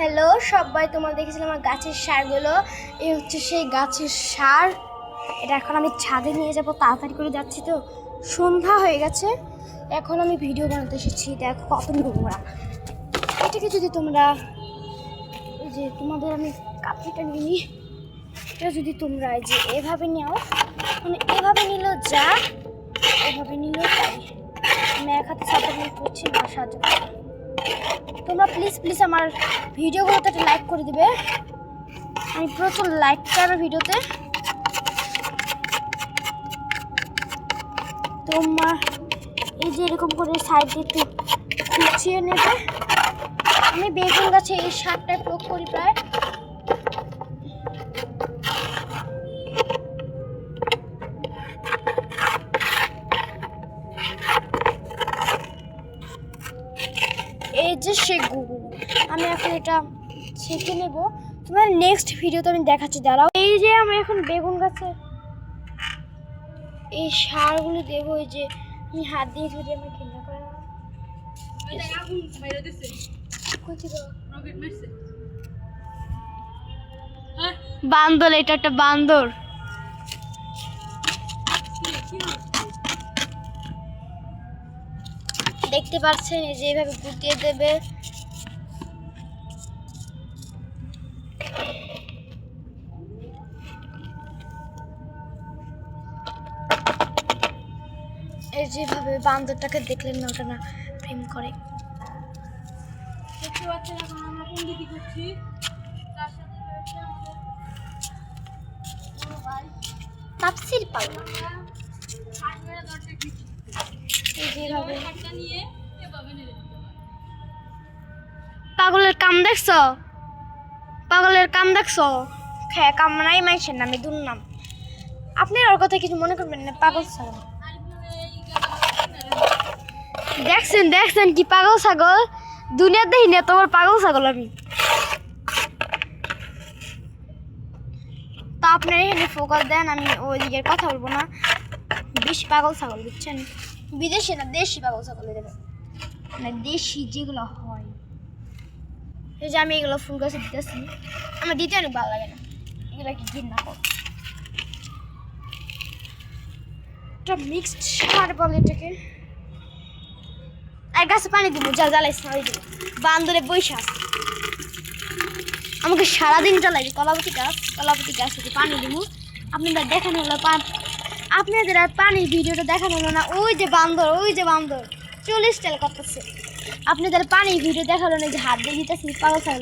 Hello সবাই, তোমরা দেখেছিলাম আমার গাছের সারগুলো। এই হচ্ছে সেই গাছের সার। এটা এখন আমি ছাদে নিয়ে যাব, তাড়াতাড়ি করে যাচ্ছি তো, সন্ধ্যা হয়ে গেছে। এখন আমি ভিডিও বানাতে এসেছি, দেখো কত নোংরা। এটাকে যদি তোমরা, এই যে তোমাদের আমি কাপিটা নিয়ে নিই, এটা যদি তোমরা এই যে এভাবে নাও, মানে এভাবে নিলেও যা, এভাবে নিলেও তাই। আমি এক হাতে সাপোর্ট করছি না, সাহায্য করছি। তোমরা প্লিজ আমার ভিডিওগুলোতে একটা লাইক করে দিবে। আমি প্রচুর লাইক চাই আমার ভিডিওতে। তোমরা এই যে এরকম করে সাইডে একটু খুঁচিয়ে নেবে। আমি বেগুন গাছে এই সারটায় প্রয়োগ করি প্রায়। এই যে সেগুলো আমি এখন এটা ছেঁকে নেব, তোমার নেক্সট ভিডিওতে আমি দেখাচ্ছি, দাঁড়াও। এই যে আমি এখন বেগুন গাছে এই সারগুলো দেবো। এই যে আমি হাত দিয়ে ধরে আমার ঘৃণা করে না। বান্দর, এটা একটা বান্দর। দেখতে পাচ্ছেন, এই যে এইভাবে গুটিয়ে দেবে। এই যেভাবে বান্দরটাকে দেখলেন না, ওটা না প্রেম করে। দেখতে পাচ্ছেন এখন আমরা কোন দিকে করছি, তার সাথে রয়েছে আমাদের তাফসীর পাগল। এই যেভাবে পাগলের কাম দেখছো, পাগলের কাম দেখছো, খেয়ে কাম নাই মাইছেন না, আমি দুর্নাম। আপনি ওর কথা কিছু মনে করবেন না, পাগল ছাগল। দেখছেন কি পাগল ছাগল, দুনিয়া দেখি না তোমার পাগল ছাগল আমি। তা আপনার এখানে ফোকাস দেন, আমি ওই দিকের কথা বলবো না। বেশি পাগল ছাগল বুঝছেন, বিদেশি না দেশি পাগল ছাগল দেবে, মানে দেশি যেগুলো হয়। এই যে আমি এগুলো ফুল গাছে দিতেছি, আমার দিতে অনেক ভালো লাগে না, এগুলো কি ঘৃণা কর। এটা মিক্সড সার বলে এটাকে। আর গাছে পানি দিব, যা জ্বালাইস না, ওই দিব বান্দরে বৈশাখ আমাকে সারাদিন জ্বালাই। কলাপতি গাছ থেকে পানি দিব। আপনাদের দেখানো হলো, আপনাদের আর পানির ভিডিওটা দেখানো হলো না। ওই যে বান্দর 40 টাকা করতেছে। আপনাদের পানির ভিডিও দেখালো না, যে হাত দিয়ে দিতেছি পাগল ছাগল।